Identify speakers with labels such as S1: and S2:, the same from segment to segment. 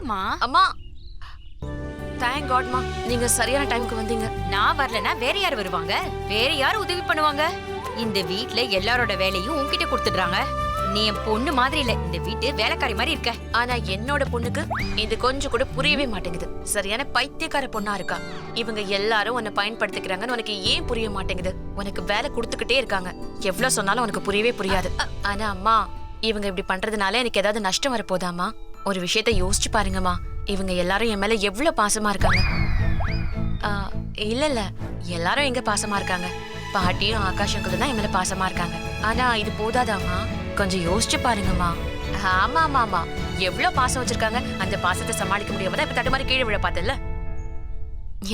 S1: வாமா.
S2: அம்மா, தேங்க் காட்மா, நீங்க சரியான டைமுக்கு வந்தீங்க.
S1: நான் வரலனா வேற யார் வருவாங்க? வேற யார் உதவி பண்ணுவாங்க? இந்த வீட்ல எல்லாரோட வேலையும் உன்கிட்ட கொடுத்துடுறாங்க. நீ என் பொண்ணு மாதிரி இல்ல, இந்த வீட்டு வேலைக்காரி மாதிரி இருக்க.
S2: ஆனா என்னோட பொண்ணுக்கு இது கொஞ்சம் கூட புரியவே மாட்டேங்குது. சரியான பைத்தியக்கார பொண்ணா இருக்கா. இவங்க எல்லாரும் உன்னை பயன்படுத்திக்கிறாங்கன்னு உனக்கு ஏன் புரிய மாட்டேங்குது? உனக்கு வேலை கொடுத்துக்கிட்டே இருக்காங்க. எவ்வளவு சொன்னாலும் உனக்கு புரியவே புரியாது. ஆனா அம்மா, இவங்க இப்படி பண்றதுனால எனக்கு ஏதாவது நஷ்டம் வரப்போதாமா? ஒரு விஷயத்த யோசிச்சு பாருங்கம்மா. இவங்க எல்லாரும் என் மேல எவ்வளவு பாசமா இருக்காங்க. இல்ல இல்ல, எல்லாரும் எங்க பாசமா இருக்காங்க? பாட்டியும் ஆகாஷ் அங்கிளும் தான் என் மேல பாசமா இருக்காங்க. ஆனா இது போதாதாமா? கொஞ்சம் யோசிச்சு பாருங்கம்மா. ஆமா ஆமா ஆமா, எவ்வளவு பாசம் வச்சிருக்காங்க. அந்த பாசத்தை சமாளிக்க முடியாம தான் இப்ப தடுமாறி கீழே விழ பார்த்தல.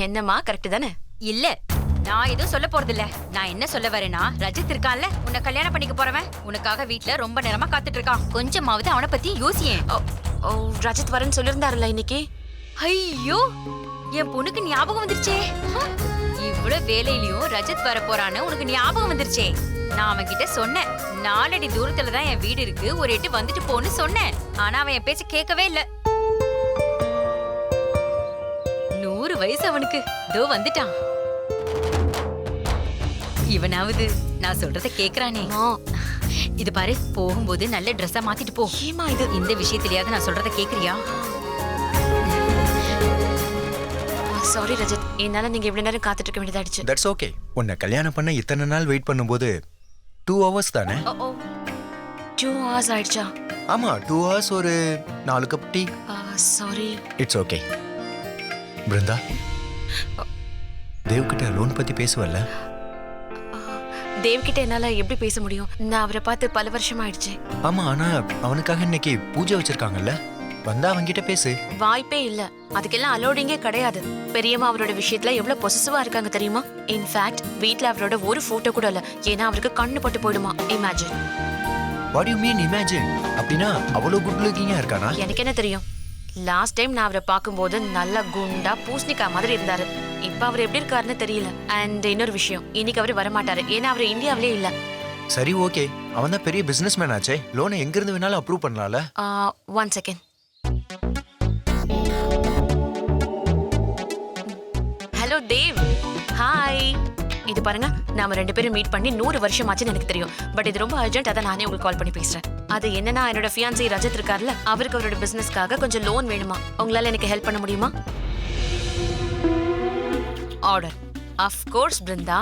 S2: என்னம்மா, கரெக்ட் தானே?
S1: இல்ல, நான் எதுவும் சொல்ல போறது இல்ல. நான் என்ன சொல்ல வரேன்னா, ரஜித் இருக்கான்ல, உன்னை கல்யாணம் பண்ணிக்க போறவன், உனக்காக வீட்ல ரொம்ப நேரமா காத்துட்டு இருக்கான். கொஞ்சமாவது அவனை பத்தி யோசியேன்.
S2: ஓ, ரஜித் வரேன்னு சொல்லியிருந்தாருல இன்னைக்கு.
S1: ஐயோ, என் பொண்ணுக்கு ஞாபகம் வந்துருச்சே. இவ்வளவு வேலையிலயும் ரஜித் வர போறான்னு உனக்கு ஞாபகம் வந்துருச்சே. நான் அவன் கிட்ட சொன்னேன், 4 அடி தூரத்துல தான் என் வீடு இருக்கு, ஒரு எட்டு வந்துட்டு போன்னு சொன்னேன். ஆனா அவன் என் பேச்ச கேட்கவே இல்ல. 100 வயசு அவனுக்கு, இதோ வந்துட்டான். இவனாவது நான் சொல்றத கேக்குறானே. இது பாரு, போகும்போது நல்ல ட்ரெஸ்ஸா மாத்திட்டு போ.
S2: ஏமா இது?
S1: இந்த விஷயத்திலயாவது நான் சொல்றத கேக்குறியா?
S2: சாரி ரஜித், என்னால நீங்க இவ்வளவு நேரம் காத்துட்டு இருக்க வேண்டியதாயிடுச்சு.
S3: That's okay. உன்னை கல்யாணம் பண்ண இத்தனை நாள் வெயிட் பண்ணும்போது 2 hours தானே?
S2: 2 hours ஆயிடுச்சா?
S3: ஆமா, 2 hours ஒரு 4 cup tea.
S2: Sorry.
S3: It's okay. Brinda, தேவ்கிட்ட லோன் பத்தி பேசுவல்ல?
S2: தேவ் கிட்ட என்னால எப்படி பேச முடியும்? நான் அவரை பார்த்து பல வருஷம் ஆயிடுச்சு.
S3: ஆமா, ஆனா அவனுக்காக இன்னைக்கு பூஜை வச்சிருக்காங்கல்ல, வந்தா அவன்கிட்ட பேசு.
S2: வாய்ப்பே இல்ல, அதுக்கெல்லாம் அலோடிங்கே கிடையாது. பெரியம்மா அவரோட விஷயத்துல எவ்வளவு பொசசிவா இருக்காங்க தெரியுமா? இன்ஃபேக்ட் வீட்ல அவரோட ஒரு போட்டோ கூட இல்ல, ஏன்னா அவருக்கு கண்ணு பட்டு போயிடுமா. Imagine.
S3: What you mean imagine? அப்படின்னா அவ்வளவு குட் லுக்கிங்கா இருக்கானா?
S2: எனக்கு என்ன தெரியும்? லாஸ்ட் டைம் நான் அவரை பார்க்கும்போது நல்லா குண்டா பூசணிக்கா மாதிரி இருந்தாரு. இப்ப அவர் எப்படி இருக்காருன்னு தெரியல. அண்ட் இன்னொரு விஷயம், இன்னைக்கு அவரு வரமாட்டாரு, ஏன்னா அவர் இந்தியாவிலே இல்ல.
S3: சரி ஓகே, அவன் தான் பெரிய பிசினஸ் மேன் ஆச்சே, லோனை எங்க இருந்து வேணாலும் அப்ரூவ் பண்ணலாம்ல.
S2: 1 செகண்ட். Hello Dev, hi. இது பாருங்க, நாம 2 பேரும் மீட் பண்ணி 100 வருஷம் ஆச்சுன்னு எனக்கு தெரியும். பட் இது ரொம்ப அர்ஜென்ட், அதான் நானே உங்களுக்கு கால் பண்ணி பேசுறேன். அது என்னன்னா, என்னோட ஃபியான்சி ரஜித் இருக்கார்ல, அவருக்கு அவரோட பிசினஸ்க்காக கொஞ்சம் லோன் வேணுமா. உங்களால எனக்கு ஹெல்ப் பண்ண முடியுமா? ஆர்டர். ஆஃப் கோர்ஸ் பிருந்தா,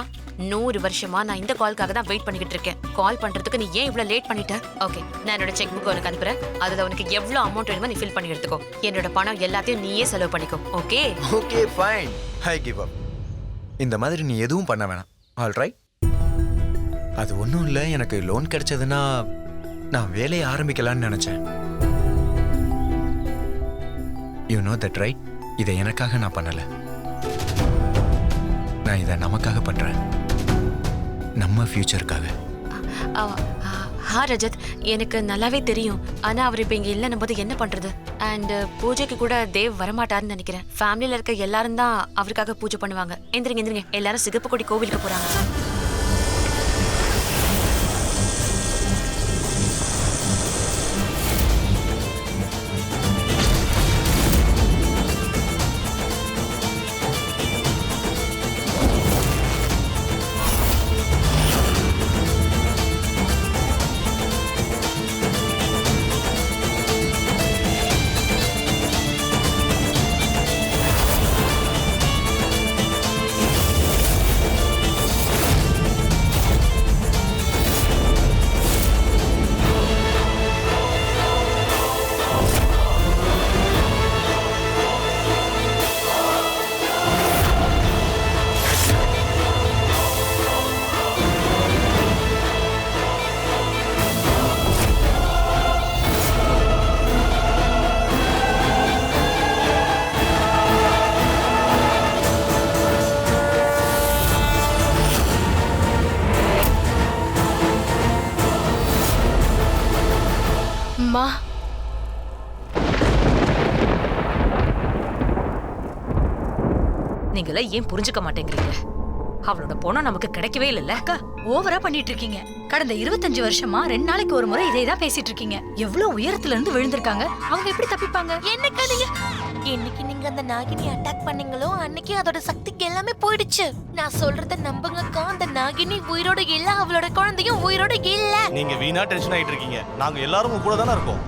S2: 100 வருஷமா நான் இந்த கால்க்காக தான் வெயிட் பண்ணிக்கிட்டு இருக்கேன். கால் பண்றதுக்கு நீ ஏன் இவ்வளவு லேட் பண்ணிட்ட? ஓகே, நான் என்னோட செக் புக் உனக்கு அனுப்புறேன். அதுல உனக்கு எவ்வளவு அமௌண்ட் வேணுமோ நீ ஃபில் பண்ணி எடுத்துக்கோ. என்னோட பணம் எல்லாத்தையும் நீயே செலவு பண்ணிக்கோ. Okay
S3: okay fine, I give up. இந்த மாதிரி நீ எதுவும் பண்ண வேணாம். All right. அது ஒன்றும் இல்லை, எனக்கு லோன் கிடைச்சதுன்னா நான் வேலையை ஆரம்பிக்கலான்னு நினைச்சேன். You know that right? இதை எனக்காக நான் பண்ணலை, நான் இதை நமக்காக பண்றேன், நம்ம ஃபியூச்சருக்காக.
S2: ரஜத், எனக்கு நல்லாவே தெரியும். ஆனா அவர் இப்ப இங்க இல்லைன்னும் போது என்ன பண்றது? அண்ட் பூஜைக்கு கூட தேவ் வரமாட்டாருன்னு நினைக்கிறேன். ஃபேமிலியில இருக்க எல்லாரும் தான் அவருக்காக பூஜை பண்ணுவாங்க. எந்திரிங்க எந்திரிங்க, எல்லாரும் சிகப்பு கொடி கோவிலுக்கு போறாங்க. அம்மா,
S4: நீங்கள ஏன் புரிஞ்சுக்க மாட்டேங்கிறீங்க?
S1: அவளோட பொண்ணு நமக்கு கிடைக்கவே இல்லல்ல.
S4: அக்கா ஓவரா பண்ணிட்டு இருக்கீங்க. கடந்த 25 வருஷமா 2 நாளைக்கு ஒரு முறை இதேதான் பேசிட்டு இருக்கீங்க. எவ்வளவு உயரத்துல இருந்து விழுந்திருக்காங்க, அவங்க எப்படி தப்பிப்பாங்க?
S5: என்ன கதையா? இன்னைக்கு நீங்க அந்த நாகினி அட்டாக் பண்ணீங்களோ அன்னைக்கு அதோட சக்திக்கு எல்லாமே போயிடுச்சு. நான் சொல்றத நம்புங்கக்கா, அந்த நாகினி உயிரோட இல்ல, அவளோட குழந்தையும் உயிரோட இல்ல.
S6: நீங்க வீணா டென்ஷன் ஆயிட்டு இருக்கீங்க. நாங்க எல்லாரும் உங்க கூட தானே இருக்கோம்.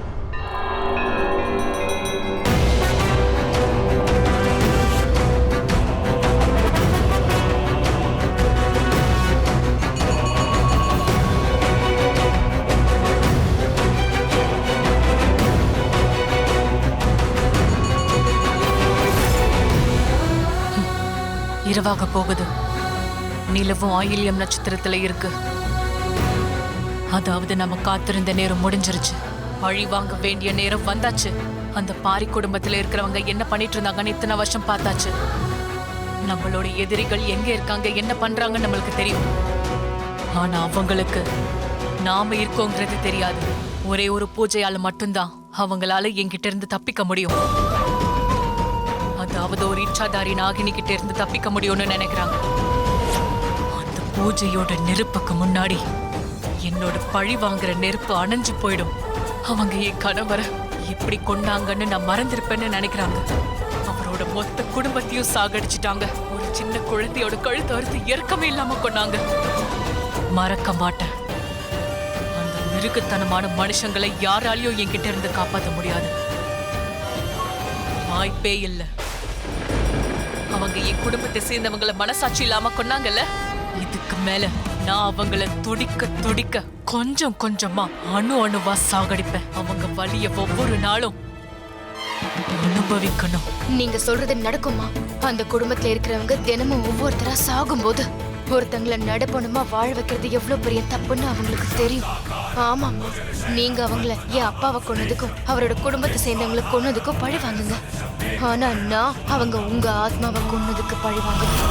S2: இரவாக போகுது. நிலவும் ஆயில்யம் நட்சத்திரத்துல இருக்கு. அதாவது நம்ம காத்திருந்த நேரம் முடிஞ்சிருச்சு. பழி வாங்க வேண்டிய நேரம் வந்தாச்சு. அந்த பாரி குடும்பத்துல இருக்கிறவங்க என்ன பண்ணிட்டு இருந்தாங்கன்னு இத்தனை வருஷம் பார்த்தாச்சு. நம்மளோட எதிரிகள் எங்க இருக்காங்க, என்ன பண்றாங்கன்னு நம்மளுக்கு தெரியும். ஆனா அவங்களுக்கு நாம இருக்கோங்கிறது தெரியாது. ஒரே ஒரு பூஜையால மட்டும்தான் அவங்களால என்கிட்ட இருந்து தப்பிக்க முடியும். அதாவது ஒரு இச்சாதாரி நாகினி கிட்ட இருந்து தப்பிக்க முடியும்னு நினைக்கிறாங்க. அந்த பூஜையோட நெருப்புக்கு முன்னாடி என்னோட பழி வாங்குற நெருப்பு அணைஞ்சு போயிடும். அவங்க என் கணவரை எப்படி கொண்டாங்கன்னு நான் மறந்திருப்பேன்னு நினைக்கிறாங்க. அவரோட மொத்த குடும்பத்தையும் சாகடிச்சிட்டாங்க. ஒரு சின்ன குழந்தையோட கழுத்து அறுத்து இறக்கமே இல்லாம கொண்டாங்க. மறக்க மாட்டேன். அந்த மிருகத்தனமான மனுஷங்களை யாராலையும் என்கிட்ட இருந்து காப்பாற்ற முடியாது. வாய்ப்பே இல்லை. அவங்க என் குடும்பத்தை சேர்ந்தவங்களை மனசாட்சி இல்லாம கொண்டாங்கல்ல. இதுக்கு மேல நான் அவங்கள துடிக்க துடிக்க கொஞ்சம் கொஞ்சமா அணுவா சாகடிப்பேன். அவங்க வலிய ஒவ்வொரு நாளும் அனுபவிக்கணும்.
S5: நீங்க சொல்றது நடக்குமா? அந்த குடும்பத்துல இருக்கிறவங்க தினமும் ஒவ்வொருத்தரா சாகும்போது ஒருத்தங்களை நடப்பணுமா வாழ வைக்கிறது எவ்வளவு பெரிய தப்புன்னு அவங்களுக்கு தெரியும். ஆமாம்மா, நீங்க அவங்கள என் அப்பாவை கொன்னதுக்கும் அவரோட குடும்பத்தை சேர்ந்தவங்களை கொன்னதுக்கும் பழி வாங்குங்க. ஆனா நான் அவங்க உங்க ஆத்மாவை கொன்னதுக்கு பழி வாங்குவேன்.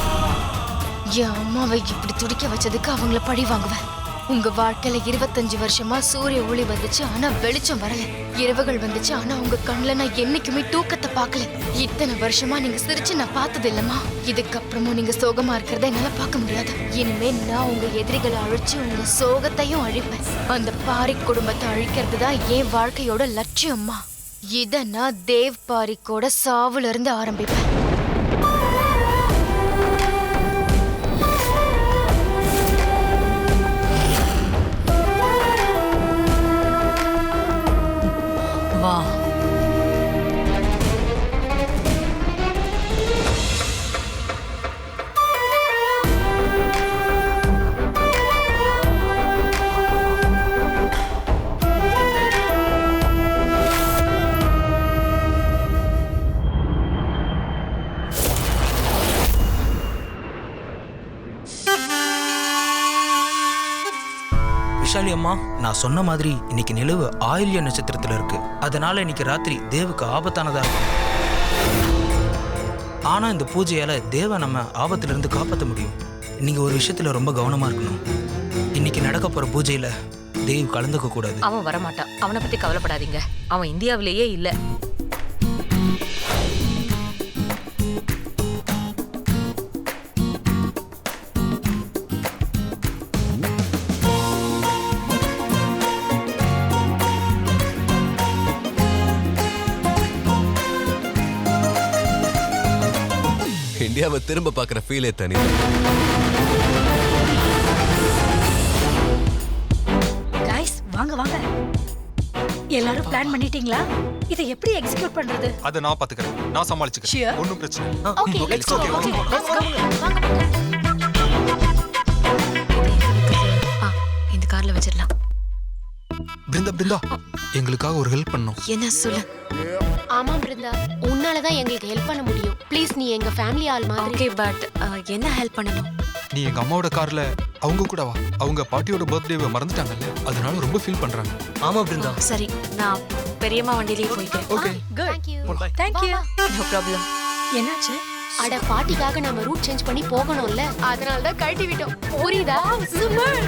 S5: என் அம்மாவை இப்படி துடிக்க வச்சதுக்கு அவங்கள பழி வாங்குவேன். உங்க வாழ்க்கையில 25 வருஷமா சூரிய ஒளி வந்துச்சு, ஆனா வெளிச்சம் வரல. இரவுகள் வந்துச்சு, ஆனா உங்க கண்ணுல நான் என்னைக்குமே தூக்கத்தை பார்க்கல. இத்தனை வருஷமா நீங்க சிரிச்சு நான் பார்த்தது இல்லம்மா. இதுக்கப்புறமும் நீங்க சோகமா இருக்கிறத என்னால பார்க்க முடியாது. இனிமே நான் உங்க எதிரிகளை அழிச்சு உங்க சோகத்தையும் அழிப்பேன். அந்த பாரி குடும்பத்தை அழிக்கிறது தான் என் வாழ்க்கையோட லட்சியம்மா. இத நான் தேவ் பாரிக்கோட சாவுல இருந்து ஆரம்பிப்பேன். வா.
S7: விஷாலி அம்மா, நான் சொன்ன மாதிரி இன்னைக்கு நிலவு ஆயில்ய நட்சத்திரத்துல இருக்கு. அதனால இன்னைக்கு ராத்திரி தேவுக்கு ஆபத்தானதா இருக்கும். ஆனா இந்த பூஜையால தேவை நம்ம ஆபத்துல இருந்து காப்பாற்ற முடியும். நீங்க ஒரு விஷயத்துல ரொம்ப கவனமா இருக்கணும். இன்னைக்கு நடக்க போற பூஜையில தேவ் கலந்துக்க கூடாது.
S1: அவன் வரமாட்டான். அவனை பத்தி கவலைப்படாதீங்க. அவன் இந்தியாவிலேயே இல்ல.
S8: இந்தியாவை திரும்ப பார்க்குற ஃபீலே தனி.
S4: கைஸ் வாங்க வாங்க. எல்லாரும் பிளான் பண்ணிட்டீங்களா? இதை எப்படி எக்ஸிக்யூட் பண்றது?
S6: அதை நான் பாத்துக்கிறேன். நான் சமாளிச்சுக்கிறேன்.
S4: Sure.
S6: ஒன்றும் பிரச்சனை இல்லை.
S5: Okay, let's go.
S2: இந்த கார்ல வச்சிடலாம்.
S6: பிருந்தா எங்களுக்காக ஒரு ஹெல்ப் பண்ணணும்.
S2: என்ன சொல்லு?
S5: ஆமா பிருந்தா, உன்னாலதான் எங்களுக்கு ஹெல்ப் பண்ண முடியும். ப்ளீஸ், நீ எங்க ஃபேமிலி ஆள் மாதிரி.
S2: ஓகே, பட் என்ன ஹெல்ப் பண்ணணும்?
S6: நீ எங்க அம்மாவோட கார்ல அவங்க கூட வா. அவங்க பாட்டியோட பர்த்டேவை மறந்துட்டாங்கல்ல, அதனால ரொம்ப ஃபீல் பண்றாங்க.
S7: ஆமா பிருந்தா.
S2: சரி, நான் பெரியம்மா வண்டியிலேயே போய்க்கிறேன்.
S6: Okay,
S4: good.
S5: Thank you.
S4: Thank you.
S2: No problem.
S4: என்னாச்சு?
S5: அட, பாட்டிக்காக நம்ம ரூட் சேஞ்ச் பண்ணி போகணும்ல, அதனால தான் கழட்டி விட்டோம். புரியுதா?
S4: சூப்பர்.